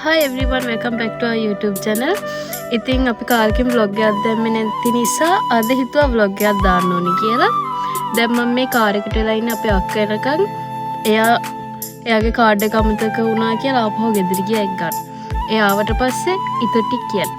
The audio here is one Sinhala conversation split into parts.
Hi everyone, welcome back to our YouTube channel. ඉතින් අපි කාලෙකින් vlog එකක් දැම්මේ නැති නිසා අද හිතුවා vlog එකක් දාන්න ඕනි කියලා. දැන් මම මේ කාර් එකට වෙලා ඉන්නේ අපේ අක්කා එනකන්. එයාගේ කාඩ් එක අමතක වුණා කියලා ආපහු ගෙදර ගියා එක් ගන්න. එයා ආවට පස්සේ ඊට ටික කියන්න.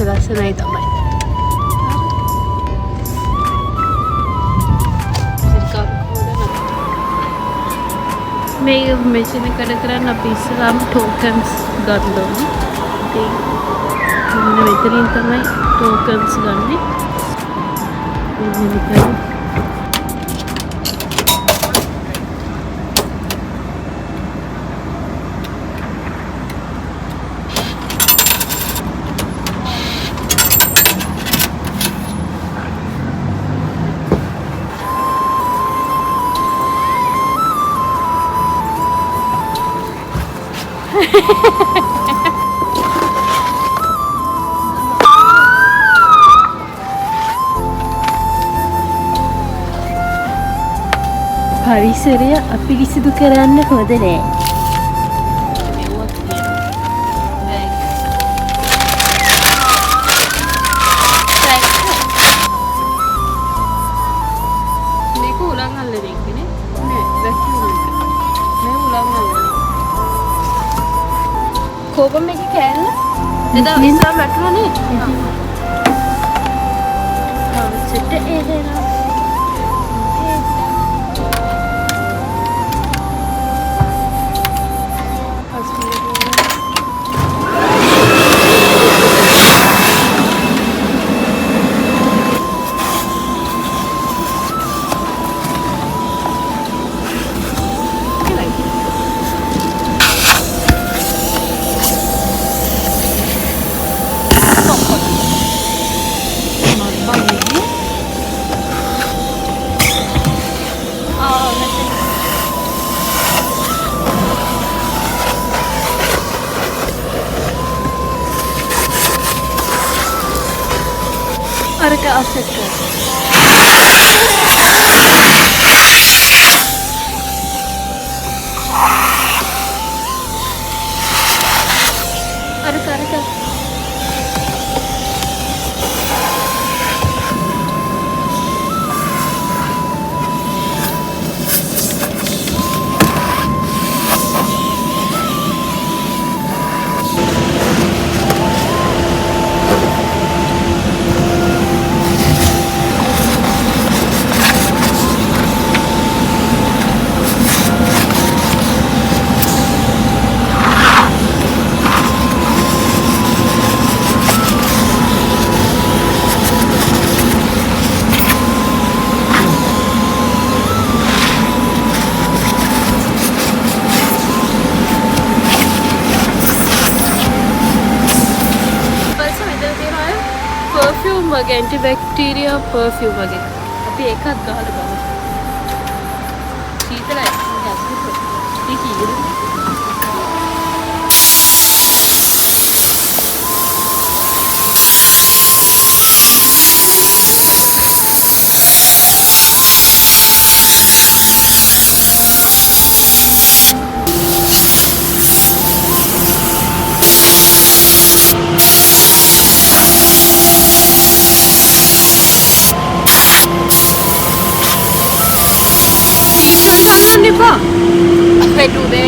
ලස්සනයි තමයි. මේ මැෂින් එකට කරන්න අපි ඉස්සරහම ටෝකන්ස් ගන්න ඕනේ. ඉතින් මෙතනින් තමයි ටෝකන්ස් ගන්නෙ. පරිසරය අපිරිසිදු කරන්න හොඳ නෑ. මේක උලන් අල්ලන එකනේ. නෑ වැක්කියුම් එක. මේ උලන් අල්ලන. කෝපම් එකේ කෑල්ල එදා ඉස්සරහ වැටුණානේ. හවසට එහෙනවා. අරක අසෙට් කර. අරක perfume වගේ antibacterial perfume වගේ. අපි එකක් ගහලා බලමු. සීතලයි. ඒක ඉතින් Nipa. Wait, do they?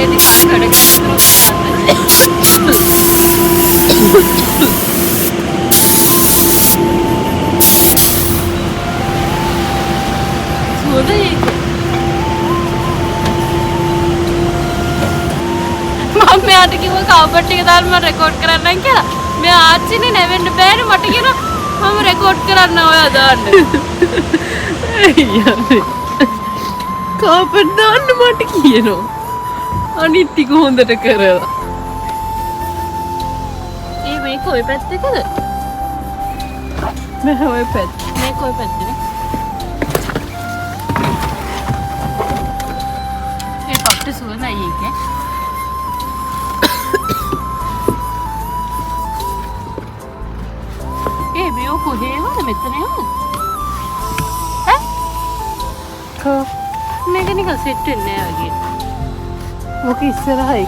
मैं आटे की वो कावड़ के दाल में रिकॉर्ड कराना है क्या? मैं आज ही नहीं नेवेंड बैठ मटे की ना हम रिकॉर्ड कराना होया दाल. කාපට් දාන්න මට කියනවා. අනිත් ටික හොඳට කරලා. මේක ඔය පැත්තකද? මම ඔය පැත්ත. මේක ඔය පැත්තනේ. එපා. හරියට සුවඳයි ඒක. මේ කොහේවද මෙතන යන්නේ? ඈ? මේක නිකන් සෙට් වෙන්නේ නැහැ වගේ. මොක ඉස්සරහයි.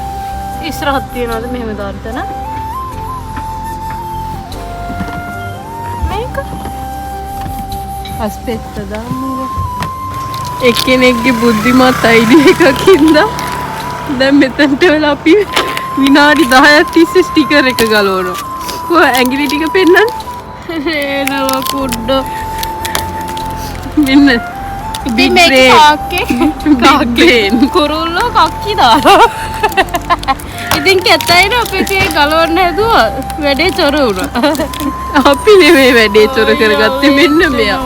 ඉස්සරහක් තියනවාද මෙහෙම දාන්න? මේක අස්පෙත්ත දාමු. එක්කෙනෙක්ගේ බුද්ධිමත් අයිඩියා එකකින්ද දැන් මෙතනට වෙලා අපි විනාඩි 10ක් තිස්සේ ස්ටිකර් එක ගලවනවා. කො ඇඟිලි ටික පෙන්නන්න. එනවා කුඩ. මෙන්න බිග් බ්‍රේන් කාක්කේ කුරුල්ලෝ කක්කි දානවා. ඉතින් කැතයින අපි ඒ ගලවන්න හැදුවා වැඩේ චොර වුණා. අපි නෙමෙයි වැඩේ චොර කරගත්තේ මෙන්න මෙයා.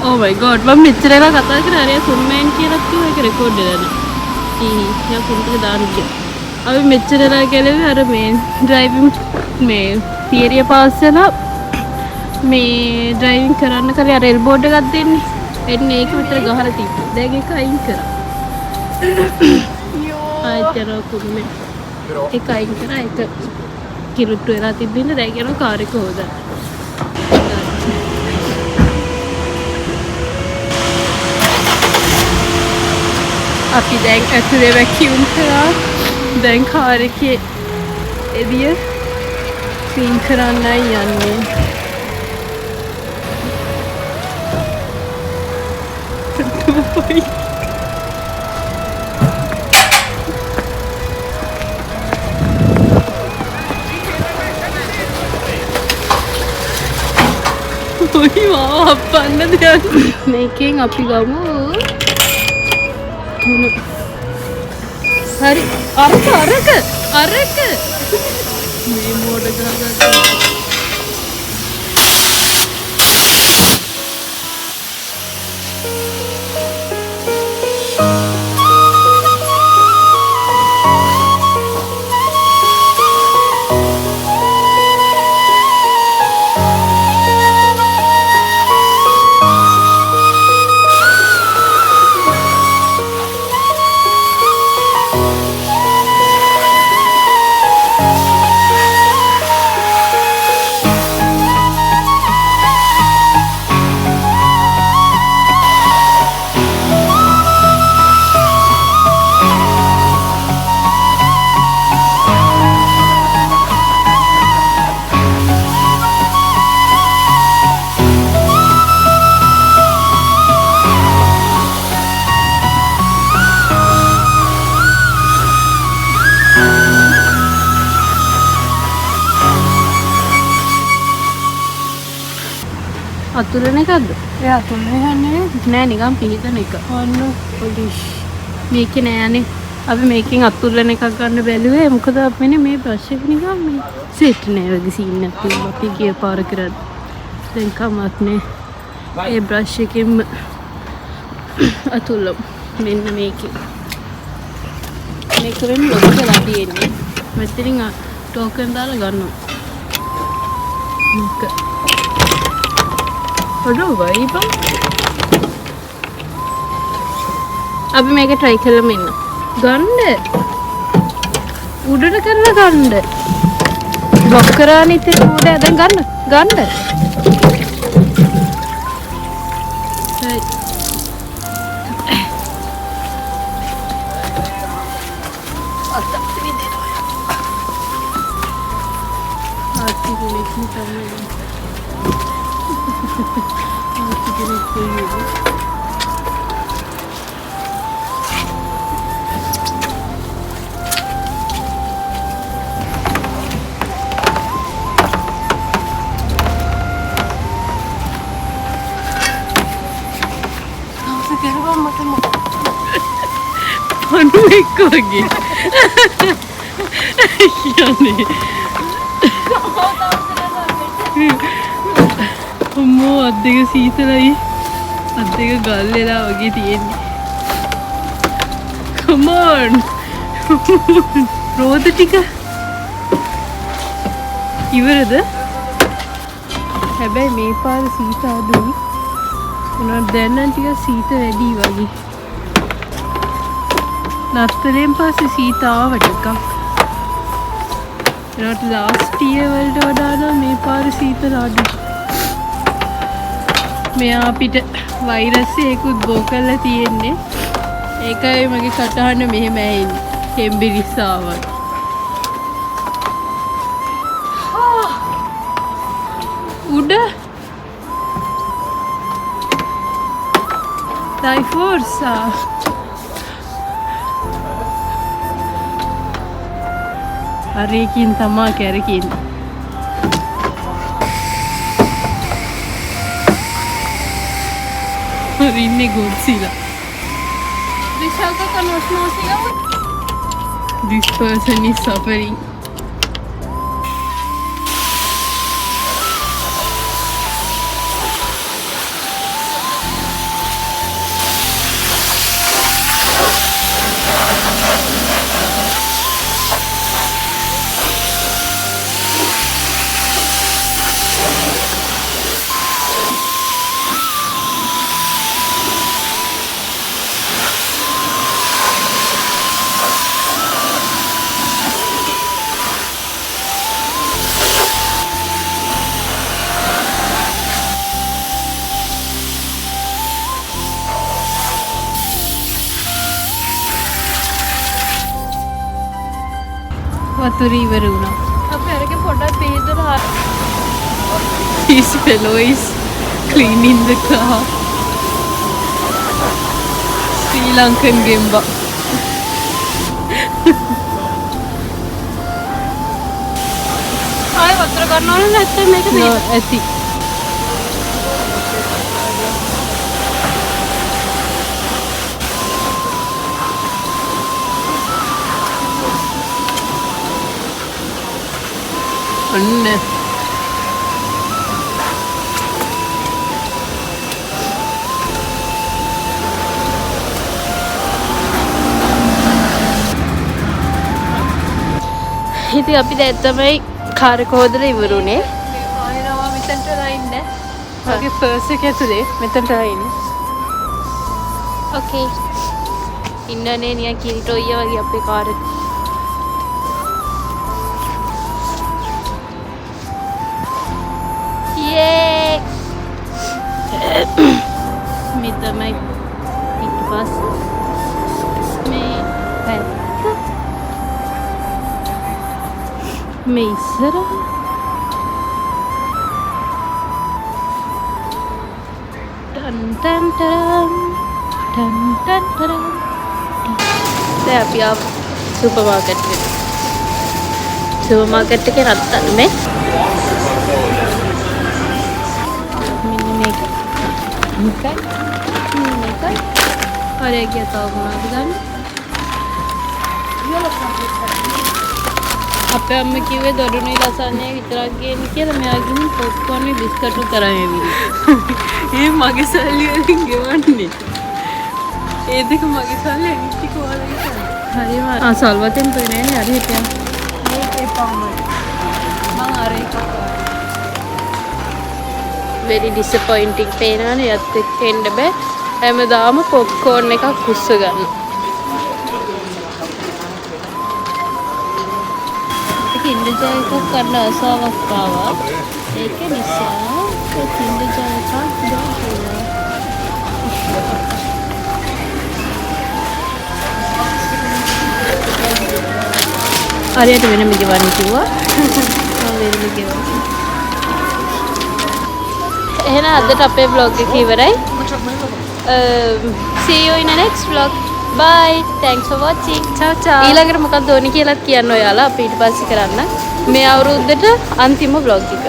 Oh my god මම මෙච්චර වෙලා කතා කරේ අර සුම්මෙන් කියලා කිව්ව එක රෙකෝඩ් වෙලා නැහැ. යා කුරුල්ලක දාන්න ගියා. අපි මෙච්චර වෙලා ගැලුවේ අර මේ ඩ්‍රයිවිං මේ තියරිය පාස් වෙලා මේ ඩ්‍රයිවිං කරන්න කලින් අර එල්බෝඩ් එකක් දෙන්නේ. එන්නේ ඒක විතර ගහලා තිබ්බා. දැන් ඒක අයින් කරා. ආයතන කුරුමේ ඒක අයින් කරා ඒක කිරුට්ටු වෙලා තිබ්බින්ද දැන් යනවා කාර් එක හොදන්න. අපි දැන් ඇතුලේ වැකියුම් කරා. දැන් කාර් එකේ එළිය ක්ලීන් කරන්නයි යන්නේ. ඔයි මාව අපන්න දෙයක්. මේකෙන් අපි ගමු. හරි අරක මේ මෝඩ ගහගත්තා. අතුලන එකක්ද? ඒ අතුලන එක නෙවෙයි. නෑ නිකන් පිහිටන එක. අන්න පොලිෂ්. මේකේ නෑනේ. අපි මේකෙන් අතුලන එකක් ගන්න බැලුවේ. මොකද අපේ මේ බ්‍රෂ් එක නිකන් මේ සෙට් නෑ වගේ සීන් එකක් තිබ්බා. අපි ගිය පාර කරද්දි. දැන් කමක් නෑ. ඒ බ්‍රෂ් එකෙන් අතුලමු. මෙන්න මේකේ. මේක වෙන ලොක් කරලා තියෙන්නේ. මෙතනින් ටෝකන් දාලා ගන්නවා. මේක Aduh, baik bang. Abi මේක try කරලා මෙන්න. ගන්න. උඩට කරලා ගන්න. ලොක් කරානේ ඉතින් උඩ දැන් ගන්න. හරි. අතක් විදිනවා. ආති දෙලෙක් තමයි. Panu ekko lagi. Yani. අම්මෝ අත් දෙක සීතලයි. අත් දෙක ගල් වෙලා වගේ තියෙන්නේ. Come on. රෝද ටික ඉවරද? හැබැයි මේ පාර සීත අඩුයි. උනත් දැන් නම් ටික සීත වැඩි වගේ. නත්තරෙන් පස්සේ සීතාව ටිකක්. ඒකට ලාස්ට් ඉයර් වලට වඩා නම් මේ පාරේ සීතල අඩුයි. මෙයා අපිට වෛරස් එකකුත් බෝ කරලා තියෙන්නේ. ඒකයි මගේ කටහඬ මෙහෙම ඇහෙන්නේ. හෙම්බිරිස්සාවක්. උඩ Dai forza! Harikin tamā kerikin. Rinne Godzilla. Vishaka Kanoshnosiya. This person is suffering. වතුර ඉවර වුණා. අපි අරගෙන පොඩ්ඩක් පේදලා This fellow is cleaning the car. Sri Lankan Gemba. ආයෙ වතුර ගන්න ඕන නැත්නම් මේක ඇති. අන්න ඉතින් අපි දැන් තමයි කාර් එක හොදලා ඉවරුනේ. ආයෙනවා මෙතනට ලයින් නේ. මගේ පර්ස් එක ඇතුලේ මෙතනට ලයින්. ඕකේ. ඉන්නනේ නිකන් කිරිටෝයිය වගේ අපේ කාර් එක. Yay! මේ තමයි ඊට පස්සේ මේ පැත්ත මේ ඉස්සරහ ton ton ton ton ton ton දැන් අපි ආ සුපර් මාකට් එකේ රත්තන්න මේ මේකයි හරි ගියා තව මොනවද ගන්න අපේ අම්මා කිව්වේ දොඩුනේ ලසන්නේ විතරක් ගේන්න කියලා මෙයා ගිහින් පොප්කෝර්න් බිස්කට් තරම් එවිලි ඒ මගේ සල්ලි වලින් ගෙවන්නේ ඒ දෙක මගේ සල්ලි අනිත් ටික ඔයාලගේ සල්ලි හරිම සල්වතෙන් පේන්නේ නේ හරි හිටියා මේක එපාම මම අර එක very disappointing පේනවනේ යත් එක්ක එන්න බෑ හැමදාම පොප්කෝර්න් එකක් කුස්ස ගන්න. කින්ඩර් ජොයි එකක් ගන්න ආසාවක් ආවා. ඒක නිසා කින්ඩර් ජොයි එකක් ගන්නවා. හරියට වෙනම ගෙවන්න කිව්වා. මම වෙනම ගෙවන්න. එහෙනම් අදට අපේ vlog එක ඉවරයි. See you in the next vlog. Bye. Thanks for watching. Ciao ciao. ඊළඟට මොකක්ද ඕනි කියලා කියන්න ඔයාලා අපි ඊට පස්සේ කරන්න. මේ අවුරුද්දට අන්තිම vlog එක.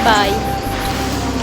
Bye.